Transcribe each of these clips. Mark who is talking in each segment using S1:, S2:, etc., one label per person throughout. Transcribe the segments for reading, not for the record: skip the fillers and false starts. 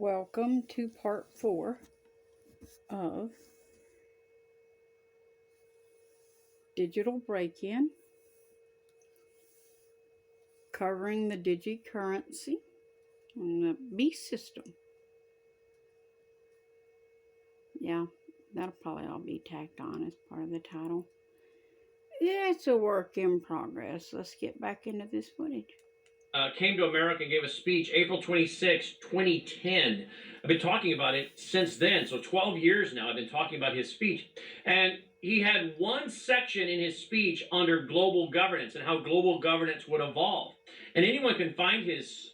S1: Welcome to part 4 of Digital Break-In, covering the digicurrency and the Beast system. Yeah, that'll probably all be tacked on as part of the title. It's a work in progress. Let's get back into this footage.
S2: Came to America and gave a speech April 26, 2010. I've been talking about it since then. So 12 years now I've been talking about his speech. And he had one section in his speech under global governance and how global governance would evolve. And anyone can find his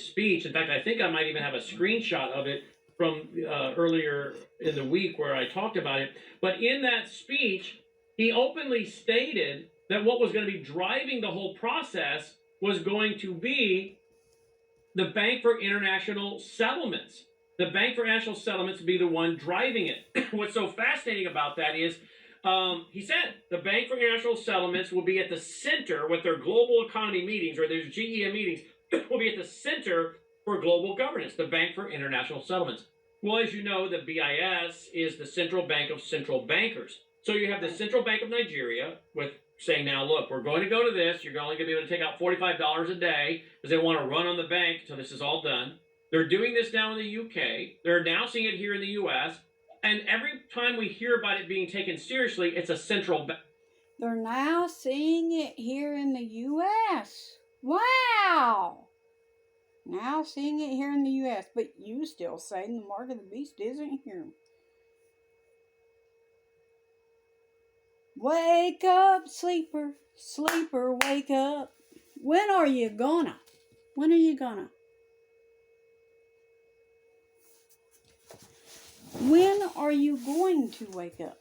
S2: speech. In fact, I think I might even have a screenshot of it from earlier in the week where I talked about it. But in that speech, he openly stated that what was going to be driving the whole process was going to be the Bank for International Settlements. The Bank for International Settlements would be the one driving it. What's so fascinating about that is he said the Bank for International Settlements will be at the center with their global economy meetings or their GEM meetings, will be at the center for global governance, the Bank for International Settlements. Well, as you know, the BIS is the central bank of central bankers. So you have the Central Bank of Nigeria with saying, now, look, we're going to go to this. You're only going to be able to take out $45 a day because they want to run on the bank until this is all done. They're doing this now in the UK. They're announcing it here in the US. And every time we hear about it being taken seriously, it's a central bank.
S1: They're now seeing it here in the US. Wow! Now seeing it here in the US. But you still saying the mark of the beast isn't here. Wake up, sleeper, sleeper, wake up. When are you gonna? When are you gonna? When are you going to wake up?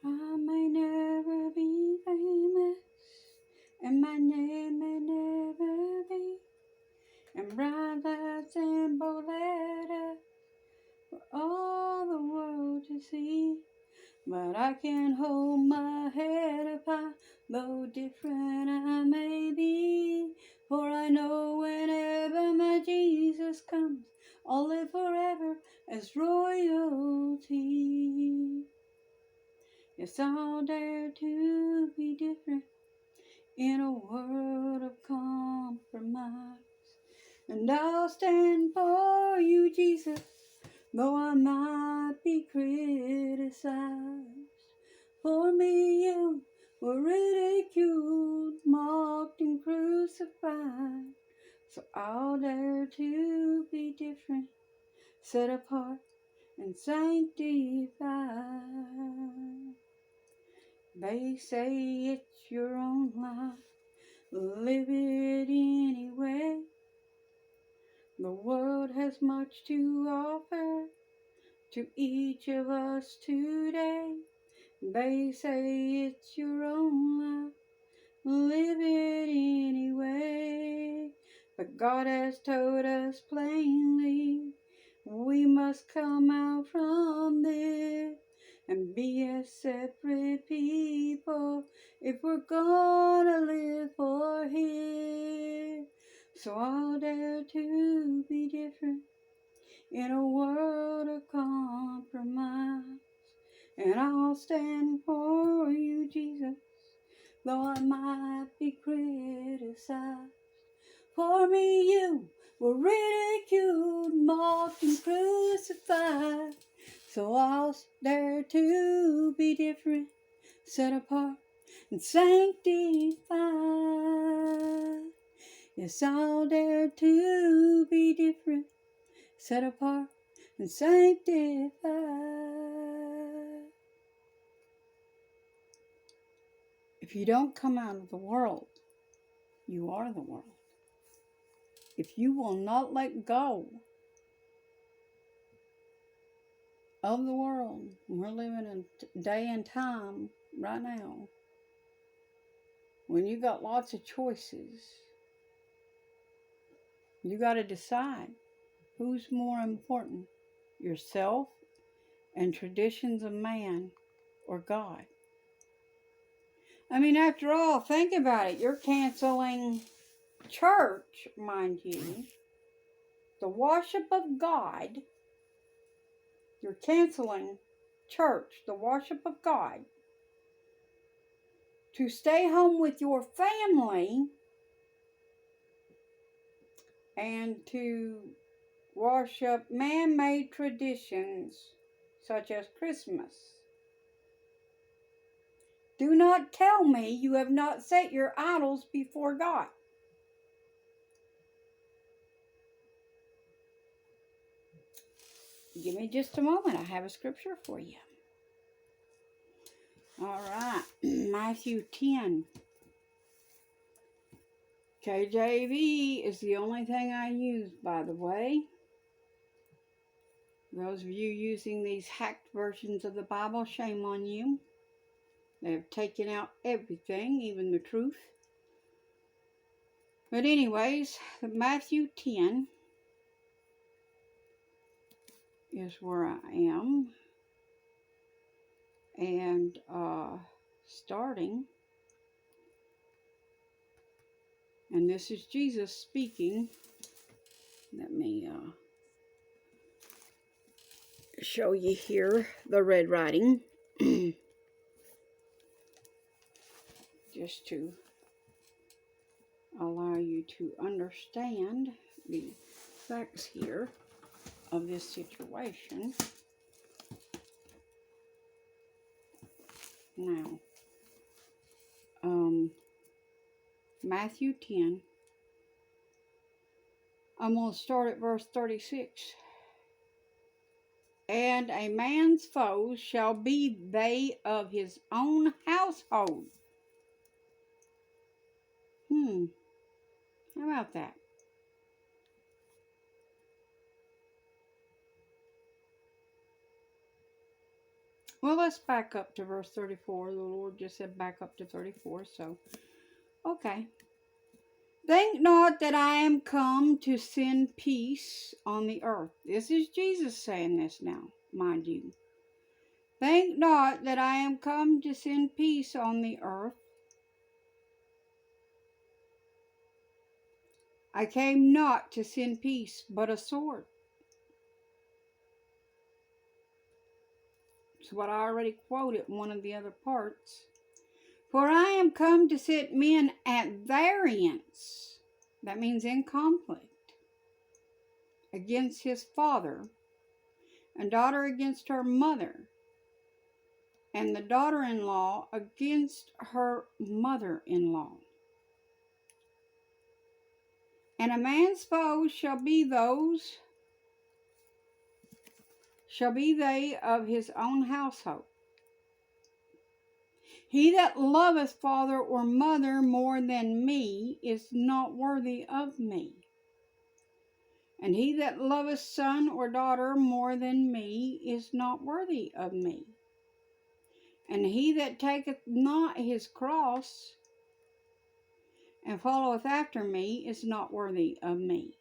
S1: I may never be famous, and my name may never be in bright lights and bold letters for all the world to see. But I can hold my head up high, though different I may be. For I know whenever my Jesus comes, I'll live forever as royalty. Yes, I'll dare to be different in a world of compromise. And I'll stand for you, Jesus, though I might be criticized. For me you were ridiculed, mocked, and crucified. So I'll dare to be different, set apart and sanctified. They say it's your own life, live it anyway. The world has much to offer to each of us today. They say it's your own life, live it anyway. But God has told us plainly, we must come out from this and be a separate people if we're gonna live for Him. So I'll dare to be different in a world of compromise. And I'll stand for you, Jesus, though I might be criticized. For me you were ridiculed, mocked, and crucified. So I'll dare to be different, set apart and sanctified. Yes, I'll dare to be different, set apart and sanctified. If you don't come out of the world, you are the world. If you will not let go of the world, we're living in a day and time right now when you got lots of choices. You got to decide who's more important, yourself and traditions of man or God. I mean, after all, think about it. You're canceling church, mind you. the worship of God, you're canceling church, the worship of God, to stay home with your family and to worship man-made traditions such as Christmas. Do not tell me you have not set your idols before God. Give me just a moment. I have a scripture for you. All right. Matthew 10. KJV is the only thing I use, by the way. Those of you using these hacked versions of the Bible, shame on you. They have taken out everything, even the truth. But anyways, Matthew 10 is where I am. And starting, and this is Jesus speaking. Let me show you here the red writing. Just to allow you to understand the facts here of this situation. Now, Matthew 10, I'm going to start at verse 36. And a man's foes shall be they of his own household. How about that? Well, let's back up to verse 34. The Lord just said back up to 34, so, okay. Think not that I am come to send peace on the earth. This is Jesus saying this now, mind you. Think not that I am come to send peace on the earth. I came not to send peace, but a sword. It's what I already quoted in one of the other parts. For I am come to set men at variance, that means in conflict, against his father, and daughter against her mother, and the daughter-in-law against her mother-in-law. And a man's foes shall be they of his own household. He that loveth father or mother more than me is not worthy of me. And he that loveth son or daughter more than me is not worthy of me. And he that taketh not his cross and followeth after me is not worthy of me.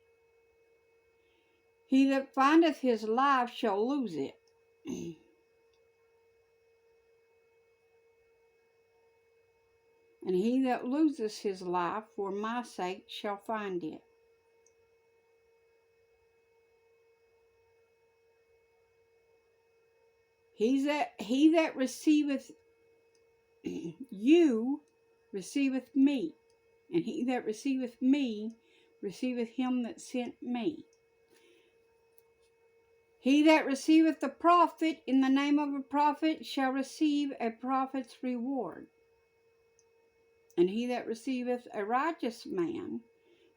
S1: He that findeth his life shall lose it. And he that loses his life for my sake shall find it. He that receiveth you receiveth me, and he that receiveth me receiveth him that sent me. He that receiveth the prophet in the name of a prophet shall receive a prophet's reward. And he that receiveth a righteous man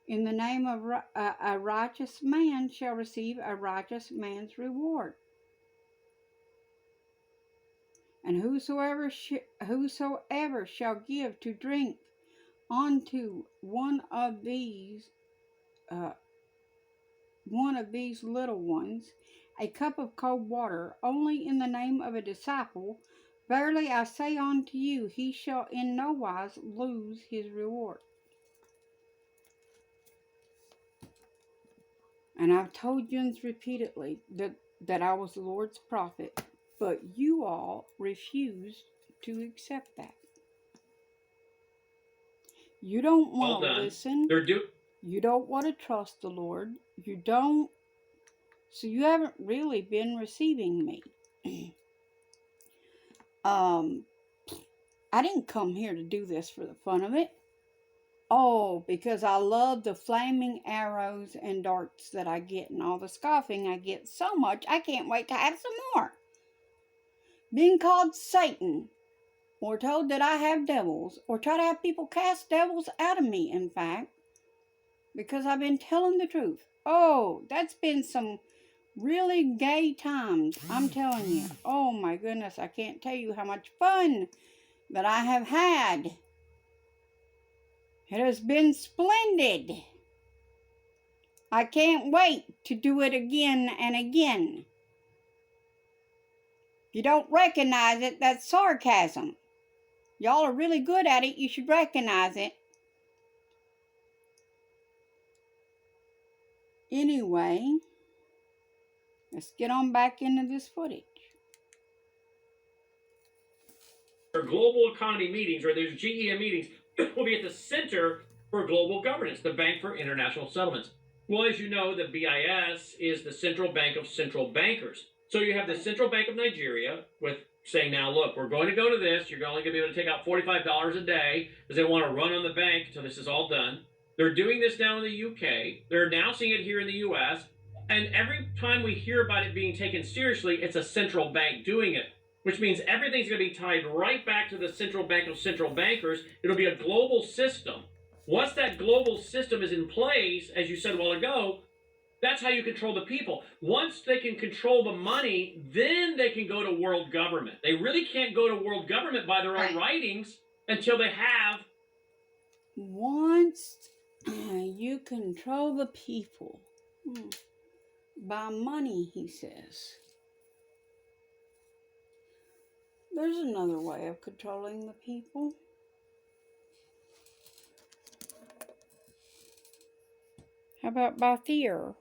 S1: in the name of a righteous man shall receive a righteous man's reward. And whosoever shall give to drink unto one of these little ones a cup of cold water, only in the name of a disciple, verily I say unto you, he shall in no wise lose his reward. And I've told you repeatedly that I was the Lord's prophet, but you all refused to accept that. You don't want to listen. You don't want to trust the Lord. You don't. So you haven't really been receiving me. I didn't come here to do this for the fun of it. Oh, because I love the flaming arrows and darts that I get and all the scoffing I get so much, I can't wait to have some more. Being called Satan, or told that I have devils, or try to have people cast devils out of me, in fact, because I've been telling the truth. Oh, that's been some really gay times, I'm telling you. Oh my goodness, I can't tell you how much fun that I have had. It has been splendid. I can't wait to do it again and again. If you don't recognize it, that's sarcasm. Y'all are really good at it. You should recognize it. Anyway, let's get on back into this footage.
S2: Or global economy meetings, or there's GEM meetings, will be at the center for global governance, the Bank for International Settlements. Well, as you know, the BIS is the central bank of central bankers. So you have the Central Bank of Nigeria with saying, now look, we're going to go to this. You're only going to be able to take out $45 a day because they want to run on the bank until this is all done. They're doing this now in the UK. They're announcing it here in the US. And every time we hear about it being taken seriously, it's a central bank doing it, which means everything's going to be tied right back to the central bank of central bankers. It'll be a global system. Once that global system is in place, as you said a while ago, that's how you control the people. Once they can control the money, then they can go to world government. They really can't go to world government by their own writings until they have.
S1: Once you control the people by money, he says. There's another way of controlling the people. How about by fear?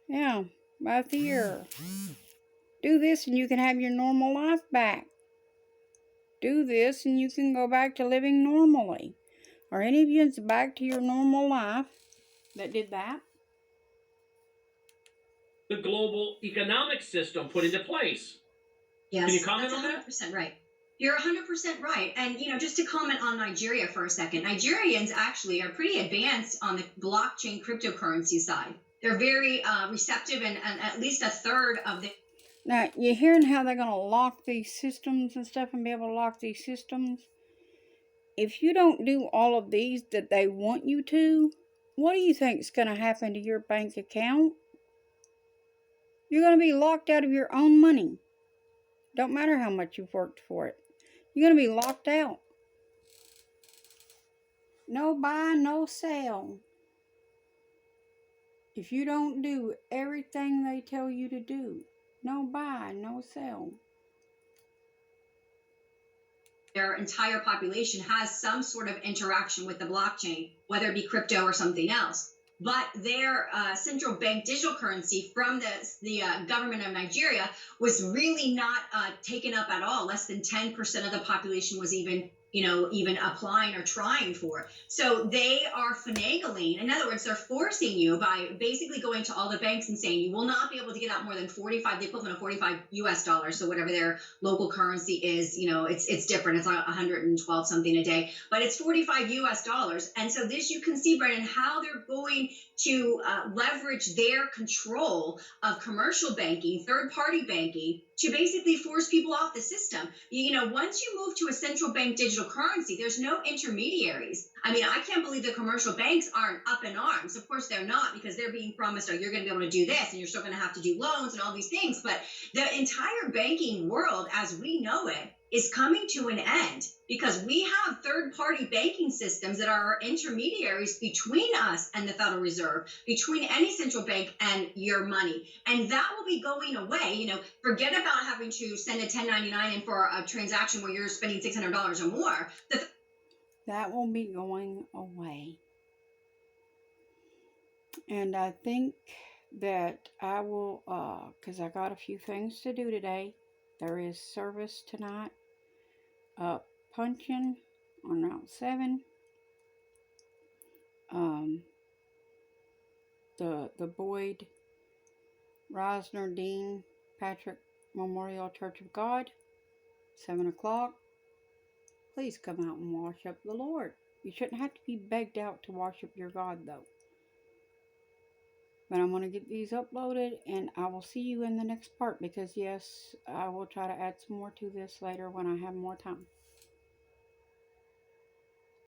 S1: Yeah, by fear. Do this and you can have your normal life back. Do this and you can go back to living normally. Are any of you back to your normal life that did that?
S2: The global economic system put into place.
S3: Yes,
S2: can you comment
S3: that's
S2: on that?
S3: 100% right. You're 100% right. And, just to comment on Nigeria for a second, Nigerians actually are pretty advanced on the blockchain cryptocurrency side. They're very receptive, and at least a third of the...
S1: Now, you hearing how they're going to lock these systems and stuff and be able to lock these systems? If you don't do all of these that they want you to, what do you think is going to happen to your bank account? You're going to be locked out of your own money. Don't matter how much you've worked for it. You're going to be locked out. No buy, no sell. If you don't do everything they tell you to do, no buy, no sell.
S3: Their entire population has some sort of interaction with the blockchain, whether it be crypto or something else. But their central bank digital currency from the government of Nigeria was really not taken up at all. Less than 10% of the population was even applying or trying for it. So they are finagling. In other words, they're forcing you by basically going to all the banks and saying you will not be able to get out more than the equivalent of 45 US dollars. So whatever their local currency is, it's different. It's 112 something a day, but it's 45 US dollars. And so this, you can see, Brennan, how they're going to leverage their control of commercial banking, third-party banking, to basically force people off the system. Once you move to a central bank digital currency, there's no intermediaries. I mean, I can't believe the commercial banks aren't up in arms. Of course they're not, because they're being promised, oh, you're going to be able to do this, and you're still going to have to do loans and all these things. But the entire banking world, as we know it, is coming to an end, because we have third-party banking systems that are intermediaries between us and the Federal Reserve, between any central bank and your money. And that will be going away. Forget about having to send a 1099 in for a transaction where you're spending $600 or more.
S1: That will be going away. And I think that I will, because I got a few things to do today. There is service tonight up Puncheon on Route 7. the Boyd Rosner Dean Patrick Memorial Church of God, 7 o'clock. Please come out and worship the Lord. You shouldn't have to be begged out to worship your God, though. But I'm going to get these uploaded, and I will see you in the next part, because yes, I will try to add some more to this later when I have more time.